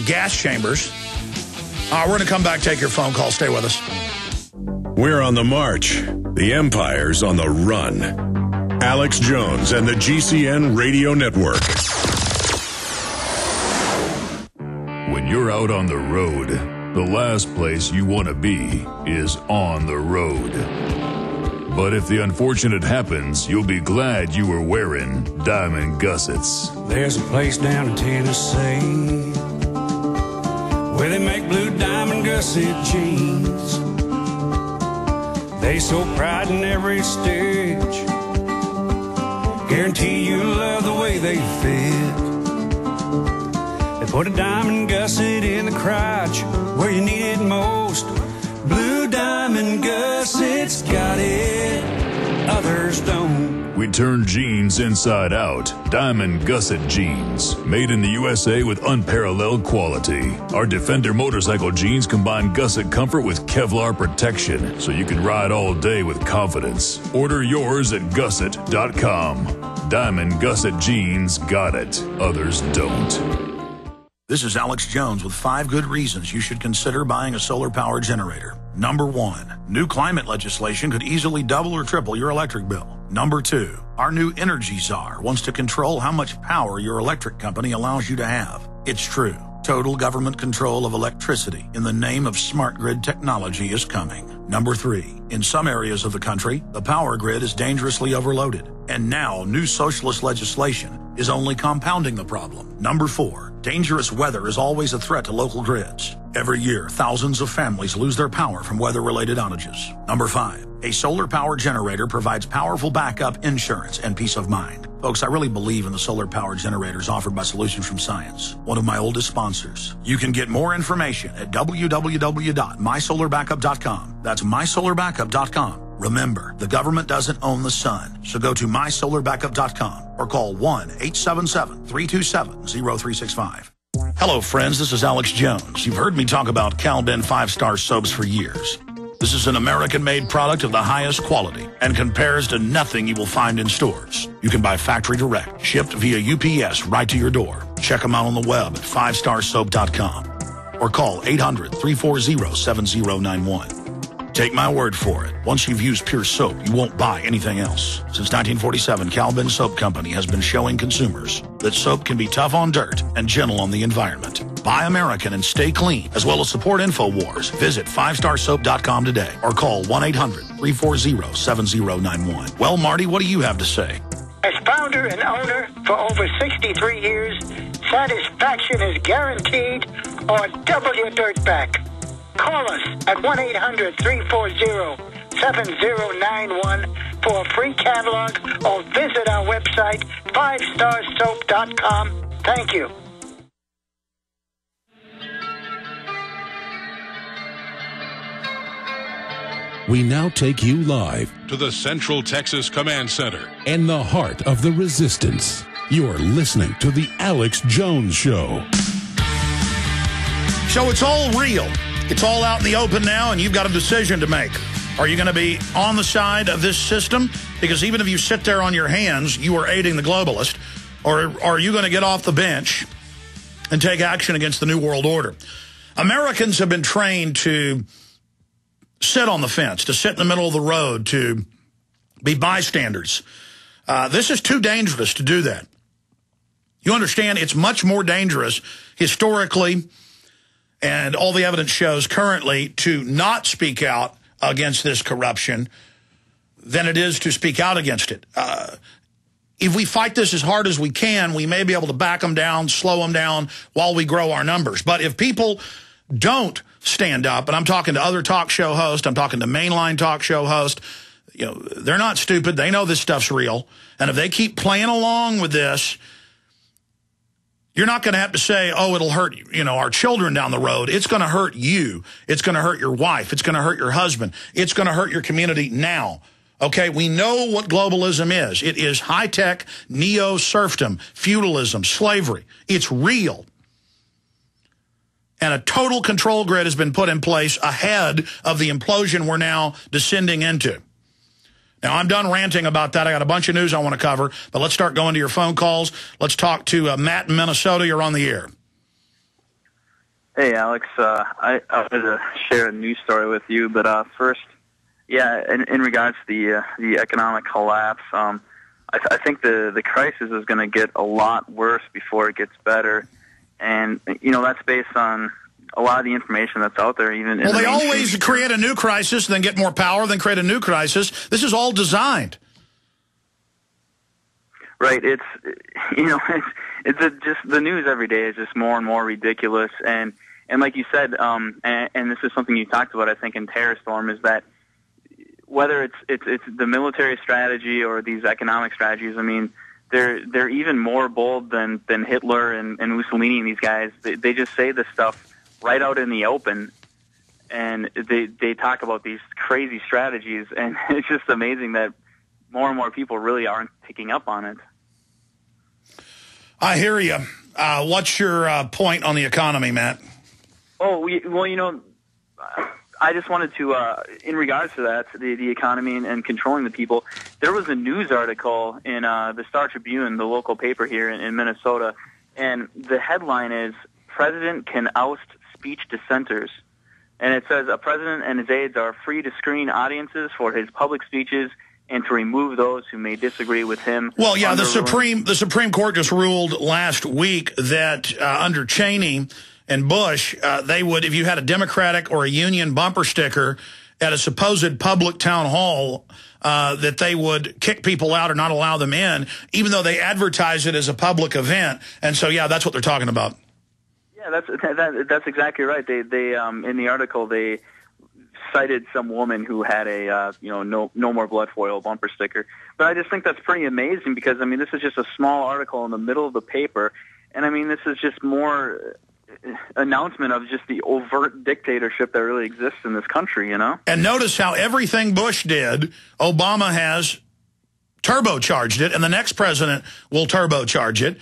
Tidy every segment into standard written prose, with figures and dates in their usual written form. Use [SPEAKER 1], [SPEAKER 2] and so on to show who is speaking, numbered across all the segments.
[SPEAKER 1] gas chambers. We're going to come back, take your phone call. Stay with us.
[SPEAKER 2] We're on the march. The empire's on the run. Alex Jones and the GCN Radio Network.
[SPEAKER 3] When you're out on the road, the last place you want to be is on the road. But if the unfortunate happens, you'll be glad you were wearing diamond gussets.
[SPEAKER 4] There's a place down in Tennessee where they make blue diamond gusset jeans. They so pride in every stitch, guarantee you love the way they fit. They put a diamond gusset in the crotch where you need it most. Blue diamond gussets got it, others don't.
[SPEAKER 3] We turn jeans inside out. Diamond gusset jeans. Made in the USA with unparalleled quality. Our Defender motorcycle jeans combine gusset comfort with Kevlar protection, so you can ride all day with confidence. Order yours at gusset.com. Diamond gusset jeans got it. Others don't.
[SPEAKER 1] This is Alex Jones with 5 good reasons you should consider buying a solar power generator. Number 1, new climate legislation could easily double or triple your electric bill. Number 2, our new energy czar wants to control how much power your electric company allows you to have. It's true. Total government control of electricity in the name of smart grid technology is coming. Number 3, in some areas of the country, the power grid is dangerously overloaded. And now, new socialist legislation is only compounding the problem. Number 4, dangerous weather is always a threat to local grids. Every year, thousands of families lose their power from weather-related outages. Number 5, a solar power generator provides powerful backup insurance and peace of mind. Folks, I really believe in the solar power generators offered by Solutions from Science, one of my oldest sponsors. You can get more information at www.mysolarbackup.com. That's mysolarbackup.com. Remember, the government doesn't own the sun, so go to mysolarbackup.com or call 1-877-327-0365. Hello, friends. This is Alex Jones. You've heard me talk about Cal-Ben 5-star soaps for years. This is an American-made product of the highest quality and compares to nothing you will find in stores. You can buy factory direct, shipped via UPS right to your door. Check them out on the web at 5starsoap.com or call 800-340-7091. Take my word for it. Once you've used pure soap, you won't buy anything else. Since 1947, Cal-Ben Soap Company has been showing consumers that soap can be tough on dirt and gentle on the environment. Buy American and stay clean, as well as support InfoWars. Visit 5starsoap.com today or call 1-800-340-7091. Well, Marty, what do you have to say?
[SPEAKER 5] As founder and owner for over 63 years, satisfaction is guaranteed or double your dirt back. Call us at 1-800-340-7091 for a free catalog or visit our website, 5starsoap.com. Thank you.
[SPEAKER 6] We now take you live
[SPEAKER 7] to the Central Texas Command Center
[SPEAKER 6] in the heart of the resistance. You're listening to The Alex Jones Show.
[SPEAKER 1] So it's all real. It's all out in the open now, and you've got a decision to make. Are you going to be on the side of this system? Because even if you sit there on your hands, you are aiding the globalist. Or are you going to get off the bench and take action against the New World Order? Americans have been trained to sit on the fence, to sit in the middle of the road, to be bystanders. This is too dangerous to do that. You understand, it's much more dangerous historically, and all the evidence shows currently, to not speak out against this corruption than it is to speak out against it. If we fight this as hard as we can, we may be able to back them down, slow them down while we grow our numbers. But if people don't stand up, and I'm talking to other talk show hosts, I'm talking to mainline talk show hosts, they're not stupid. They know this stuff's real. And if they keep playing along with this, you're not going to have to say, oh, it'll hurt, our children down the road. It's going to hurt you. It's going to hurt your wife. It's going to hurt your husband. It's going to hurt your community now. Okay, we know what globalism is. It is high-tech, neo-serfdom, feudalism, slavery. It's real. And a total control grid has been put in place ahead of the implosion we're now descending into. Now, I'm done ranting about that. I got a bunch of news I want to cover, but let's start going to your phone calls. Let's talk to Matt in Minnesota. You're on the air.
[SPEAKER 8] Hey, Alex. I wanted to share a news story with you, but first, yeah, in regards to the economic collapse, I think the crisis is going to get a lot worse before it gets better, and that's based on a lot of the information that's out there. Well,
[SPEAKER 1] they always create a new crisis, then get more power, then create a new crisis. This is all designed.
[SPEAKER 8] Right. It's just the news every day is just more and more ridiculous, and like you said, and this is something you talked about, I think, in Terror Storm, is that whether it's the military strategy or these economic strategies, I mean, they're even more bold than Hitler and Mussolini and these guys. They just say this stuff right out in the open, and they talk about these crazy strategies, and it's just amazing that more and more people really aren't picking up on it.
[SPEAKER 1] I hear you. What's your point on the economy, Matt?
[SPEAKER 8] Oh, I just wanted to, in regards to that, the economy and controlling the people, there was a news article in the Star Tribune, the local paper here in Minnesota, and the headline is, "President Can Oust Speech Dissenters." And it says, "A president and his aides are free to screen audiences for his public speeches and to remove those who may disagree with him."
[SPEAKER 1] Well, yeah, the Supreme Court just ruled last week that under Cheney and Bush, they would, if you had a Democratic or a Union bumper sticker at a supposed public town hall, that they would kick people out or not allow them in, even though they advertise it as a public event. And so, yeah, that's what they're talking about.
[SPEAKER 8] Yeah, that's exactly right. They in the article they cited some woman who had a no more blood for oil bumper sticker. But I just think that's pretty amazing because I mean this is just a small article in the middle of the paper, and I mean this is just more announcement of just the overt dictatorship that really exists in this country, you know?
[SPEAKER 1] And notice how everything Bush did, Obama has turbocharged it, and the next president will turbocharge it.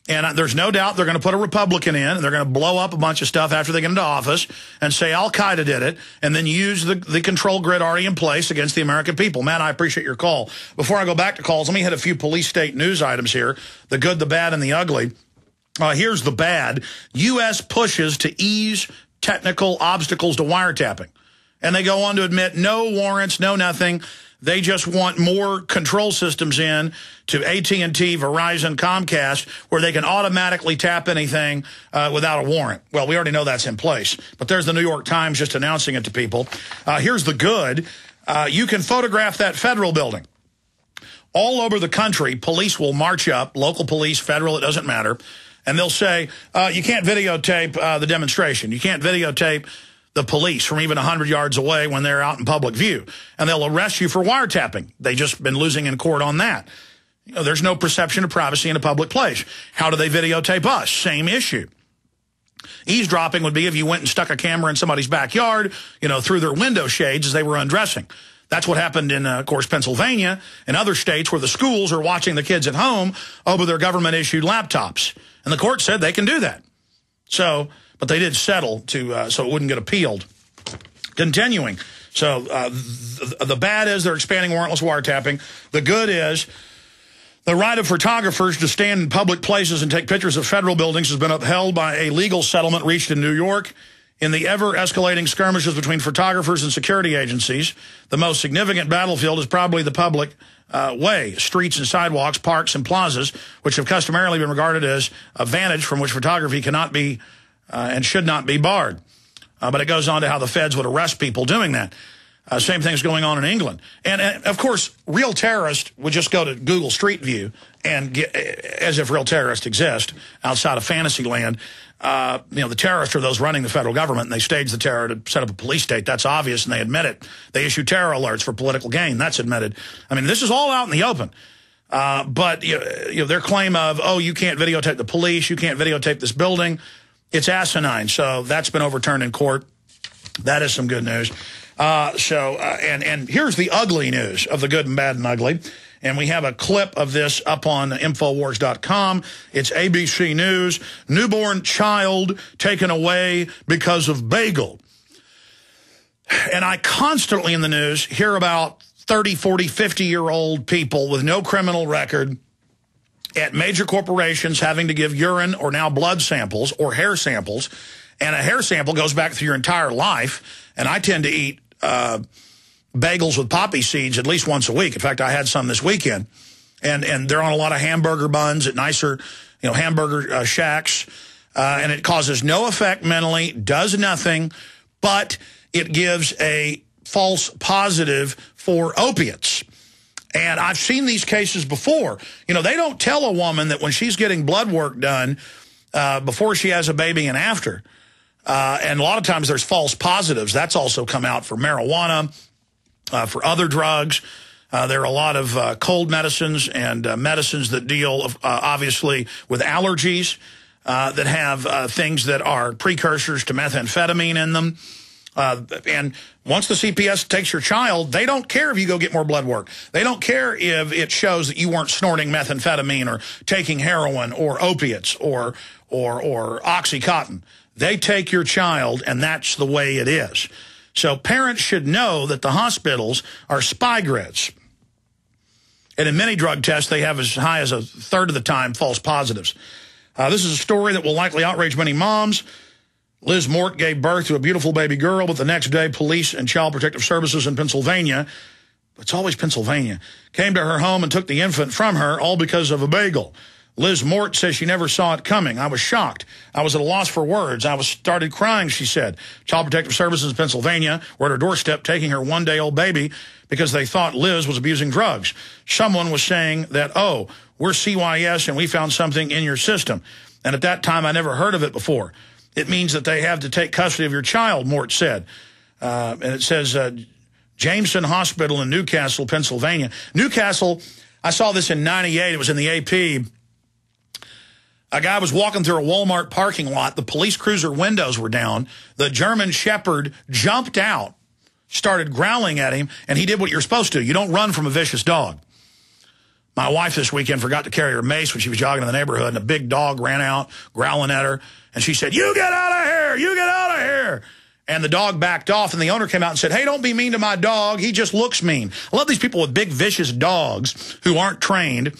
[SPEAKER 1] And there's no doubt they're going to put a Republican in, and they're going to blow up a bunch of stuff after they get into office and say Al-Qaeda did it, and then use the control grid already in place against the American people. Matt, I appreciate your call. Before I go back to calls, let me hit a few police state news items here, the good, the bad, and the ugly. Here's the bad. U.S. pushes to ease technical obstacles to wiretapping. And they go on to admit no warrants, no nothing. They just want more control systems in to AT&T, Verizon, Comcast, where they can automatically tap anything without a warrant. Well, we already know that's in place. But there's the New York Times just announcing it to people. Here's the good. You can photograph that federal building. All over the country, police will march up, local police, federal, it doesn't matter. And they'll say, you can't videotape the demonstration. You can't videotape the police from even 100 yards away when they're out in public view. And they'll arrest you for wiretapping. They've just been losing in court on that. You know, there's no perception of privacy in a public place. How do they videotape us? Same issue. Eavesdropping would be if you went and stuck a camera in somebody's backyard, you know, through their window shades as they were undressing. That's what happened in, of course, Pennsylvania and other states where the schools are watching the kids at home over their government-issued laptops. And the court said they can do that. So, but they did settle to so it wouldn't get appealed. Continuing. So the bad is they're expanding warrantless wiretapping. The good is the right of photographers to stand in public places and take pictures of federal buildings has been upheld by a legal settlement reached in New York. In the ever-escalating skirmishes between photographers and security agencies, the most significant battlefield is probably the public way, streets and sidewalks, parks and plazas, which have customarily been regarded as a vantage from which photography cannot be and should not be barred. But it goes on to how the feds would arrest people doing that. Same thing is going on in England. And, of course, real terrorists would just go to Google Street View and get, as if real terrorists exist outside of fantasy land. You know, the terrorists are those running the federal government, and they stage the terror to set up a police state. That's obvious, and they admit it. They issue terror alerts for political gain. That's admitted. I mean, this is all out in the open. But you know, their claim of, oh, you can't videotape the police, you can't videotape this building, it's asinine. So that's been overturned in court. That is some good news. And here's the ugly news of the good and bad and ugly. And we have a clip of this up on Infowars.com. It's ABC News. Newborn child taken away because of bagel. And I constantly in the news hear about 30, 40, 50-year-old people with no criminal record at major corporations having to give urine or now blood samples or hair samples. And a hair sample goes back through your entire life. And I tend to eat bagels with poppy seeds at least once a week. In fact, I had some this weekend. And they're on a lot of hamburger buns at nicer, hamburger shacks. And it causes no effect mentally, does nothing, but it gives a false positive for opiates. And I've seen these cases before. They don't tell a woman that when she's getting blood work done before she has a baby and after. And a lot of times there's false positives. That's also come out for marijuana, for other drugs. There are a lot of cold medicines and medicines that deal, obviously, with allergies that have things that are precursors to methamphetamine in them. And once the CPS takes your child, they don't care if you go get more blood work. They don't care if it shows that you weren't snorting methamphetamine or taking heroin or opiates or Oxycontin. They take your child, and that's the way it is. So parents should know that the hospitals are spy grids. And in many drug tests, they have as high as a third of the time false positives. This is a story that will likely outrage many moms. Liz Mort gave birth to a beautiful baby girl, but the next day, police and Child Protective Services in Pennsylvania, it's always Pennsylvania, came to her home and took the infant from her, all because of a bagel. Liz Mort says she never saw it coming. I was shocked. I was at a loss for words. I started crying, she said. Child Protective Services in Pennsylvania were at her doorstep taking her one-day-old baby because they thought Liz was abusing drugs. Someone was saying that, oh, we're CYS and we found something in your system. And at that time, I never heard of it before. It means that they have to take custody of your child, Mort said. And it says Jameson Hospital in Newcastle, Pennsylvania. Newcastle, I saw this in '98. It was in the AP. A guy was walking through a Walmart parking lot. The police cruiser windows were down. The German Shepherd jumped out, started growling at him, and he did what you're supposed to. You don't run from a vicious dog. My wife this weekend forgot to carry her mace when she was jogging in the neighborhood, and a big dog ran out, growling at her. And she said, "You get out of here! You get out of here!" And the dog backed off, and the owner came out and said, "Hey, don't be mean to my dog. He just looks mean." I love these people with big, vicious dogs who aren't trained,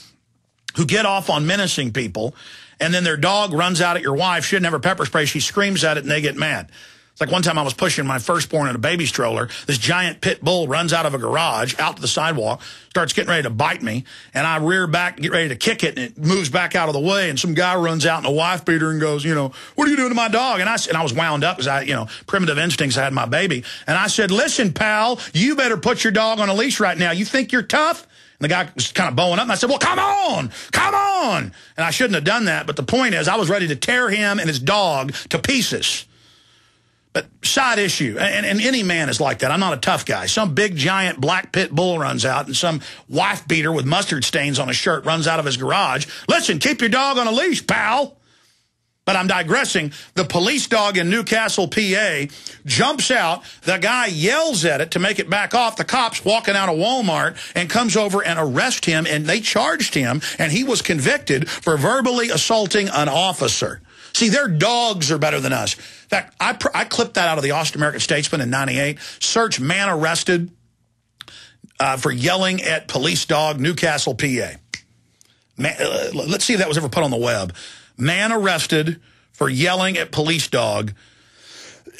[SPEAKER 1] who get off on menacing people, and then their dog runs out at your wife. She didn't have her pepper spray. She screams at it, and they get mad. It's like one time I was pushing my firstborn in a baby stroller. This giant pit bull runs out of a garage, out to the sidewalk, starts getting ready to bite me, and I rear back and get ready to kick it, and it moves back out of the way, and some guy runs out in a wife beater and goes, "What are you doing to my dog?" And I was wound up because primitive instincts, I had my baby. And I said, "Listen, pal, you better put your dog on a leash right now. You think you're tough?" And the guy was kind of bowing up, and I said, "Well, come on, come on." And I shouldn't have done that, but the point is I was ready to tear him and his dog to pieces. But side issue, and any man is like that. I'm not a tough guy. Some big, giant black pit bull runs out, and some wife beater with mustard stains on his shirt runs out of his garage. Listen, keep your dog on a leash, pal. But I'm digressing. The police dog in Newcastle, PA, jumps out. The guy yells at it to make it back off. The cops walking out of Walmart and comes over and arrest him, and they charged him, and he was convicted for verbally assaulting an officer. See, their dogs are better than us. In fact, I clipped that out of the Austin American Statesman in '98. Search man arrested for yelling at police dog, Newcastle, PA. Let's see if that was ever put on the web. Man arrested for yelling at police dog.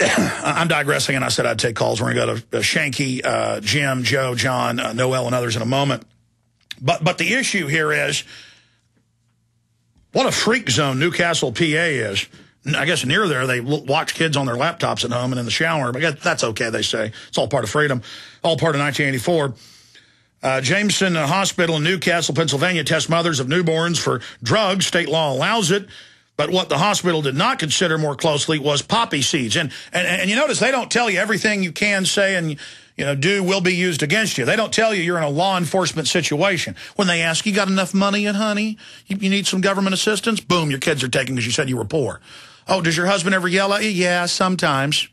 [SPEAKER 1] I'm digressing, and I said I'd take calls. We're going to go to Shanky, Jim, Joe, John, Noel, and others in a moment. But the issue here is, what a freak zone Newcastle, PA is. I guess near there, they watch kids on their laptops at home and in the shower. But that's okay, they say. It's all part of freedom, all part of 1984. Jameson Hospital in Newcastle, Pennsylvania, tests mothers of newborns for drugs. State law allows it. But what the hospital did not consider more closely was poppy seeds. And you notice they don't tell you everything you can say and do will be used against you. They don't tell you you're in a law enforcement situation. When they ask, "You got enough money yet, honey? You need some government assistance?" Boom, your kids are taken because you said you were poor. "Oh, does your husband ever yell at you?" "Yeah, sometimes."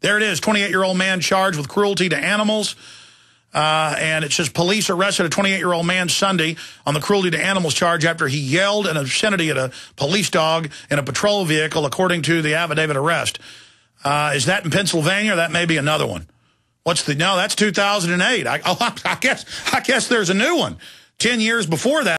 [SPEAKER 1] There it is, 28-year-old man charged with cruelty to animals. And it says police arrested a 28-year-old man Sunday on the cruelty to animals charge after he yelled an obscenity at a police dog in a patrol vehicle, according to the affidavit arrest. Is that in Pennsylvania? That may be another one. No, that's 2008. I guess there's a new one. 10 years before that.